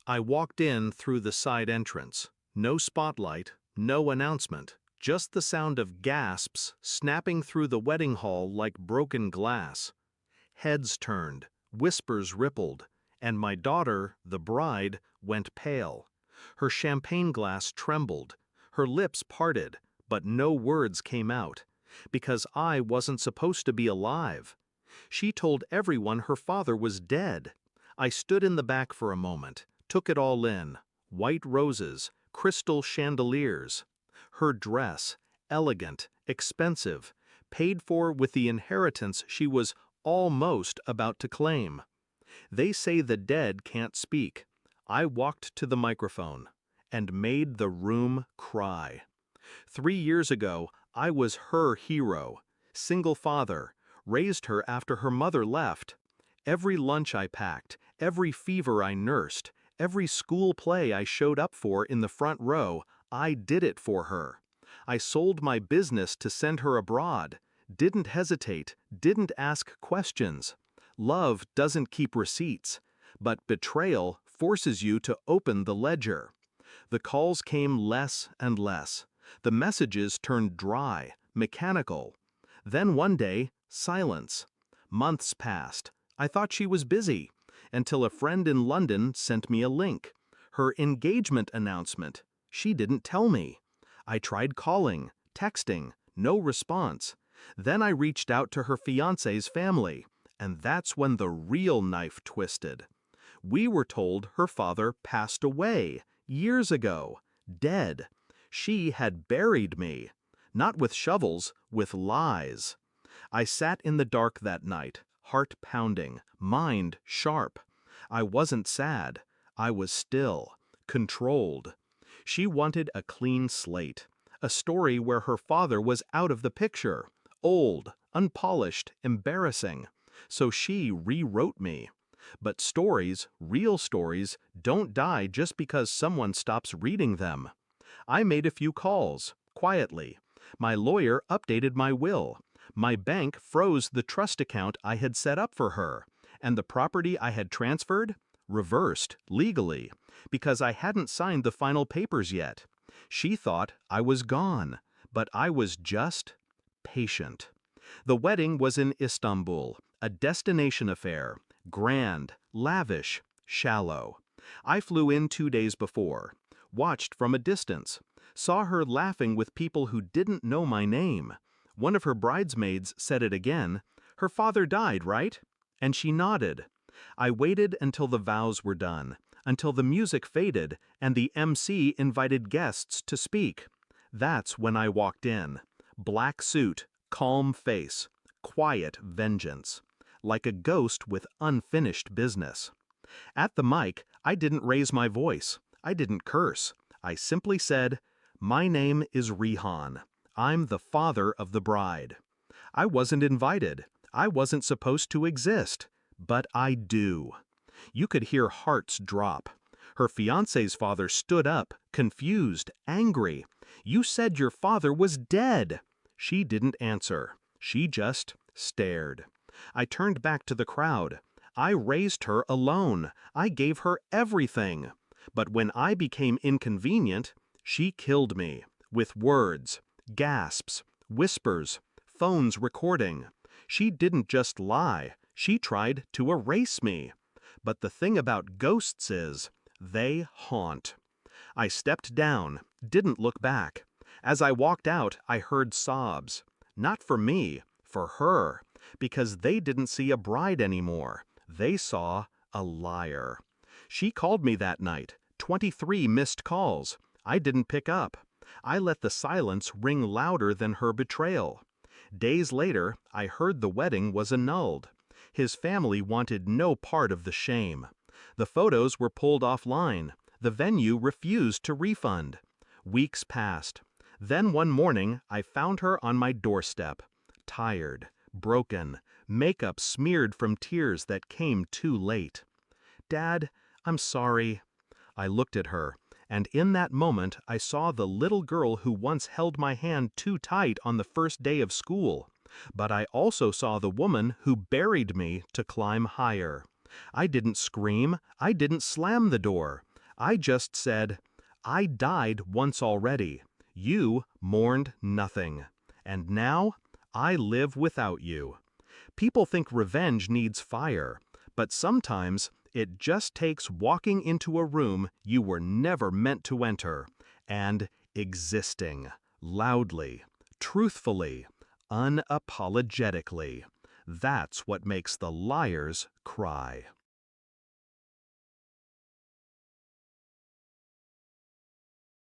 I walked in through the side entrance. No spotlight, no announcement, just the sound of gasps snapping through the wedding hall like broken glass. Heads turned, whispers rippled, and my daughter, the bride, went pale. Her champagne glass trembled, her lips parted, but no words came out, because I wasn't supposed to be alive. She told everyone her father was dead. I stood in the back for a moment, took it all in: white roses, crystal chandeliers. Her dress, elegant, expensive, paid for with the inheritance she was almost about to claim. They say the dead can't speak. I walked to the microphone and made the room cry. 3 years ago, I was her hero, single father, raised her after her mother left. Every lunch I packed, every fever I nursed, every school play I showed up for in the front row, I did it for her. I sold my business to send her abroad, didn't hesitate, didn't ask questions. Love doesn't keep receipts, but betrayal forces you to open the ledger. The calls came less and less. The messages turned dry, mechanical. Then one day, silence. Months passed. I thought she was busy, until a friend in London sent me a link. Her engagement announcement. She didn't tell me. I tried calling, texting, no response. Then I reached out to her fiancé's family, and that's when the real knife twisted. We were told her father passed away years ago, dead. She had buried me, not with shovels, with lies. I sat in the dark that night, heart pounding, mind sharp. I wasn't sad. I was still, controlled. She wanted a clean slate, a story where her father was out of the picture, old, unpolished, embarrassing. So she rewrote me. But stories, real stories, don't die just because someone stops reading them. I made a few calls, quietly. My lawyer updated my will. My bank froze the trust account I had set up for her, and the property I had transferred, reversed, legally, because I hadn't signed the final papers yet. She thought I was gone, but I was just patient. The wedding was in Istanbul, a destination affair, grand, lavish, shallow. I flew in 2 days before, watched from a distance, saw her laughing with people who didn't know my name. One of her bridesmaids said it again: "Her father died, right?" And she nodded. I waited until the vows were done, until the music faded and the MC invited guests to speak. That's when I walked in. Black suit, calm face, quiet vengeance. Like a ghost with unfinished business. At the mic, I didn't raise my voice. I didn't curse. I simply said, "My name is Rihan. I'm the father of the bride." I wasn't invited. I wasn't supposed to exist. But I do. You could hear hearts drop. Her fiancé's father stood up, confused, angry. "You said your father was dead." She didn't answer. She just stared. I turned back to the crowd. I raised her alone. I gave her everything. But when I became inconvenient, she killed me. With words, gasps, whispers, phones recording. She didn't just lie. She tried to erase me. But the thing about ghosts is, they haunt. I stepped down, didn't look back. As I walked out, I heard sobs. Not for me, for her. Because they didn't see a bride anymore. They saw a liar. She called me that night, 23 missed calls. I didn't pick up. I let the silence ring louder than her betrayal. Days later, I heard the wedding was annulled. His family wanted no part of the shame. The photos were pulled offline. The venue refused to refund. Weeks passed. Then one morning, I found her on my doorstep, tired, broken, makeup smeared from tears that came too late. "Dad, I'm sorry." I looked at her, and in that moment I saw the little girl who once held my hand too tight on the first day of school. But I also saw the woman who buried me to climb higher. I didn't scream. I didn't slam the door. I just said, I died once already. You mourned nothing. And now, I live without you. People think revenge needs fire, but sometimes it just takes walking into a room you were never meant to enter and existing loudly, truthfully, unapologetically. That's what makes the liars cry.